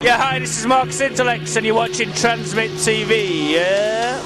Yeah, hi, this is Marcus Intalex and you're watching Transmit TV, yeah?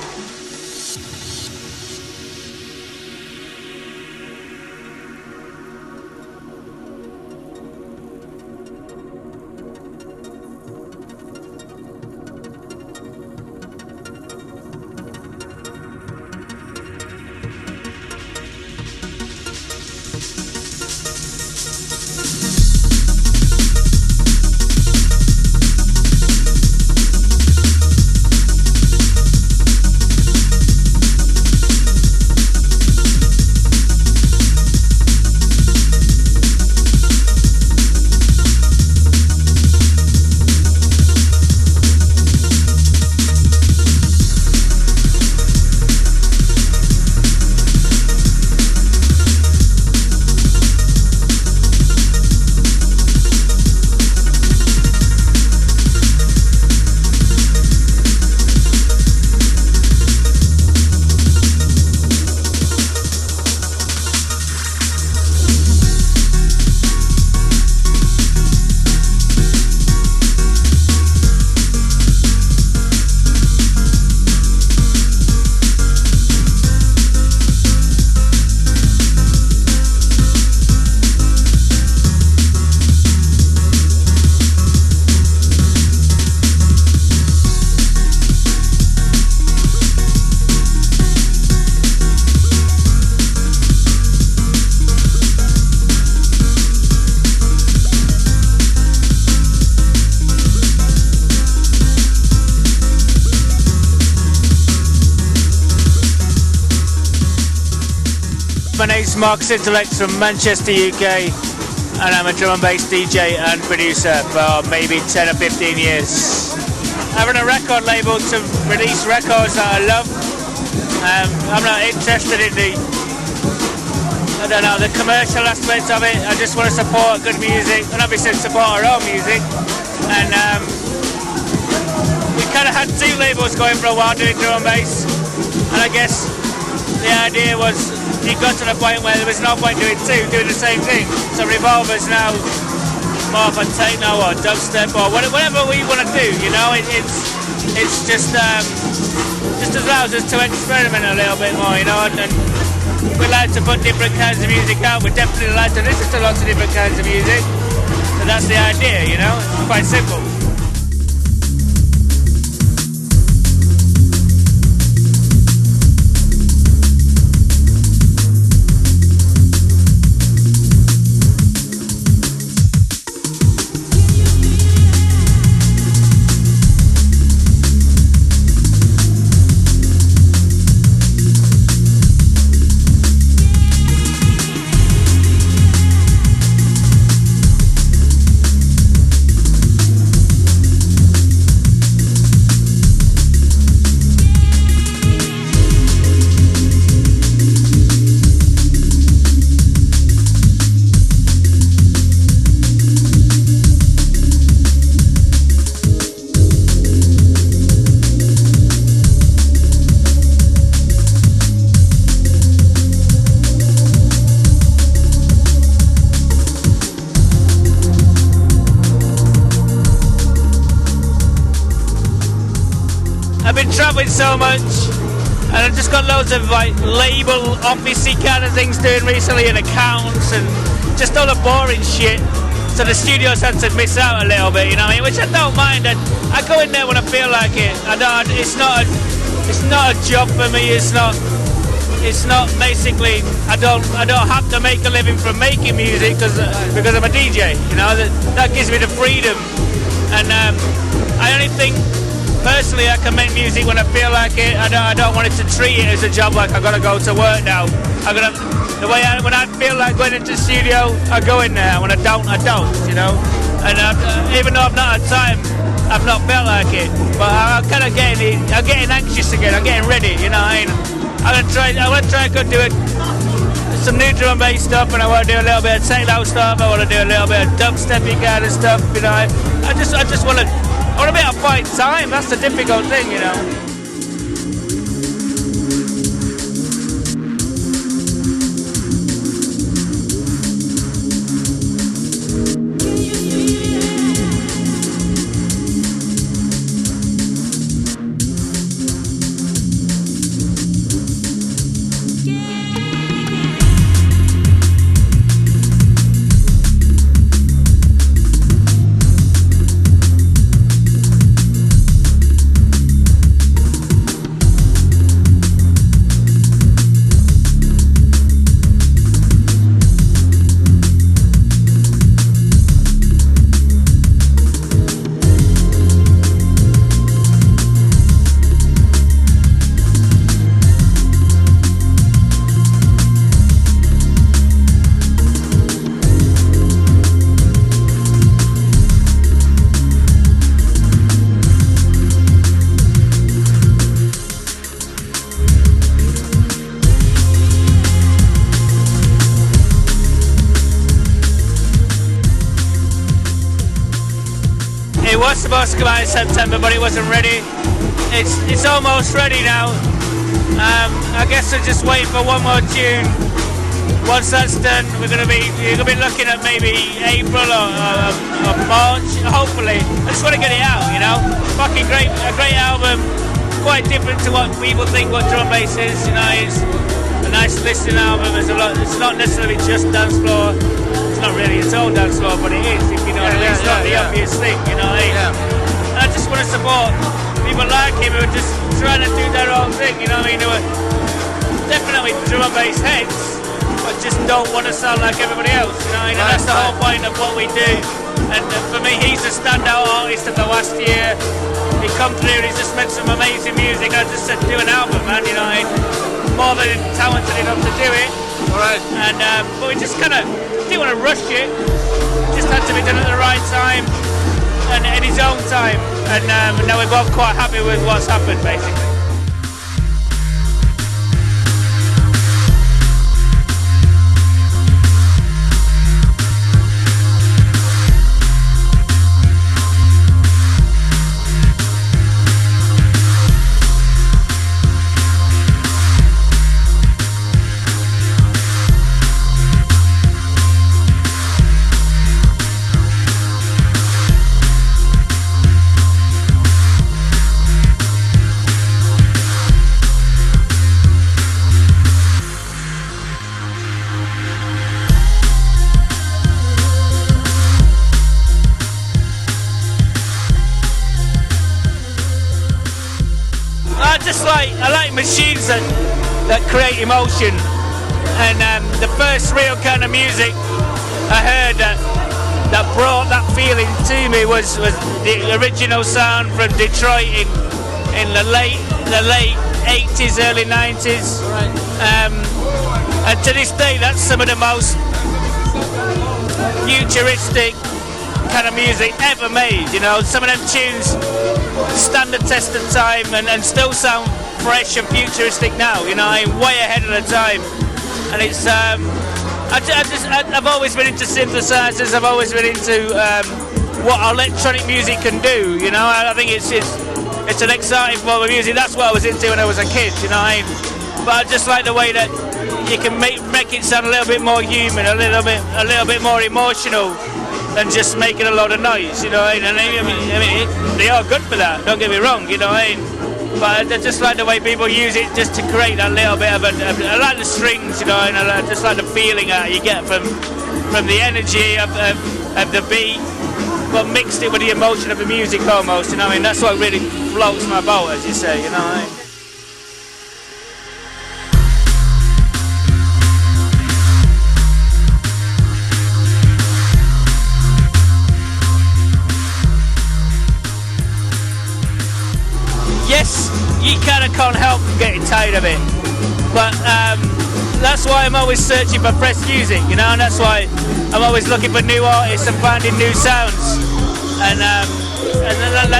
My name's Marcus Intalex from Manchester, UK, and I'm a drum and bass DJ and producer for maybe 10 or 15 years. Having a record label to release records that I love. I'm not interested in the commercial aspects of it. I just want to support good music and obviously support our own music. And we kind of had two labels going for a while doing drum and bass, and I guess the idea was it got to the point where there was no point doing doing the same thing. So Revolver's now more of a techno or dubstep or whatever we want to do, you know. It's just allows us to experiment a little bit more, you know, and we like to put different kinds of music out. We definitely like to listen to lots of different kinds of music. So that's the idea, you know. It's quite simple. I've been travelling so much, and I've just got loads of like label officey kind of things doing recently, and accounts and just all the boring shit. So the studio's had to miss out a little bit, you know what I mean? Which I don't mind. I go in there when I feel like it. It's not a job for me. It's not basically. I don't have to make a living from making music because I'm a DJ. You know that gives me the freedom, and I only think. Personally, I can make music when I feel like it. I don't want it to treat it as a job, like I've got to go to work now. When I feel like going into the studio, I go in there. When I don't, you know. And even though I've not had time, I've not felt like it. But I'm kind of getting anxious again. I'm getting ready, you know. I want to try and go do it. Some new drum and bass stuff, and I want to do a little bit of techno stuff. I want to do a little bit of dubsteppy kind of stuff, you know. I just want to. I want a bit of fight time, that's the difficult thing, you know. supposed to come out in September, but it wasn't ready. It's almost ready now. I guess we're just waiting for one more tune. Once that's done, you're gonna be looking at maybe April or March, hopefully. I just want to get it out, you know. Fucking great, a great album, quite different to what people think what drum bass is. You know, it's a nice listening album. There's a lot. It's not necessarily just dance floor. It's not really its own dance floor, but it is. If you know what I mean. It's not the obvious thing, you know what I mean. And I just want to support people like him who are just trying to do their own thing. You know what I mean? Who are definitely drum and bass heads, but just don't want to sound like everybody else, you know, and that's the whole point of what we do. And for me, he's a standout artist of the last year. He come through and he's just made some amazing music. I just said, do an album, man, you know, more than talented enough to do it. Right. And but we just kind of didn't want to rush it. It just had to be done at the right time and in his own time. And now we're both quite happy with what's happened, basically. I like machines that create emotion, and the first real kind of music I heard that brought that feeling to me was the original sound from Detroit in the late 80s, early 90s. Right. And to this day, that's some of the most futuristic kind of music ever made. You know, some of them tunes stand the test of time and still sound fresh and futuristic now, you know, I'm way ahead of the time. And it's I've always been into synthesizers. I've always been into what electronic music can do, you know. I think it's an exciting form of music. That's what I was into when I was a kid, you know. But I just like the way that you can make it sound a little bit more human, a little bit more emotional than just making a lot of noise, you know. I mean, they are good for that. Don't get me wrong, you know. But I just like the way people use it just to create a little bit of I like the strings, you know, and I just like the feeling that you get from the energy of the beat, but mixed it with the emotion of the music almost, you know. I mean, that's what really floats my boat, as you say, you know. Yes, you kind of can't help getting tired of it, but that's why I'm always searching for fresh music, you know, and that's why I'm always looking for new artists and finding new sounds, and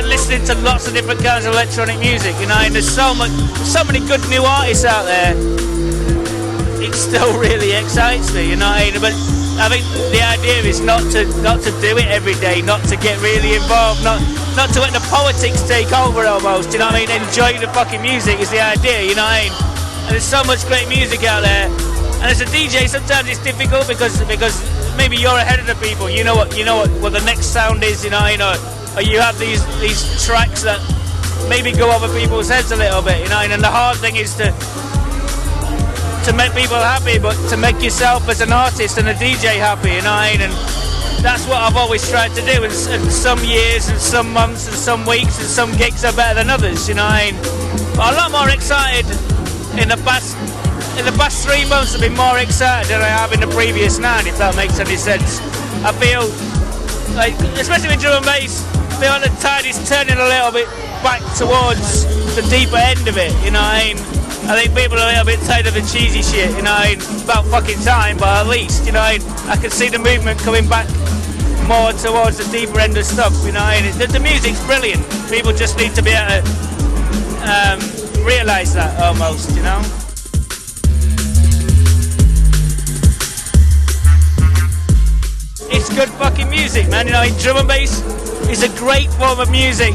listening to lots of different kinds of electronic music, you know. And there's so many good new artists out there. It still really excites me, you know. But I think the idea is not to do it every day, not to get really involved, not to let the politics take over almost, you know what I mean? Enjoy the fucking music is the idea, you know what I mean? And there's so much great music out there. And as a DJ, sometimes it's difficult because maybe you're ahead of the people. You know what the next sound is, you know, or you have these tracks that maybe go over people's heads a little bit, you know. And the hard thing is to make people happy, but to make yourself as an artist and a DJ happy, you know what I mean? And that's what I've always tried to do, and some years and some months and some weeks and some gigs are better than others, you know what I mean? But a lot more excited in the past 3 months. I've been more excited than I have in the previous 9, if that makes any sense. I feel like, especially with drum and bass, I feel like the tide is turning a little bit back towards the deeper end of it, you know what I mean? I think people are a little bit tired of the cheesy shit, you know, about fucking time, but at least, you know, I can see the movement coming back more towards the deeper end of stuff, you know. The music's brilliant. People just need to be able to realise that almost, you know. it's good fucking music, man. You know, drum and bass is a great form of music.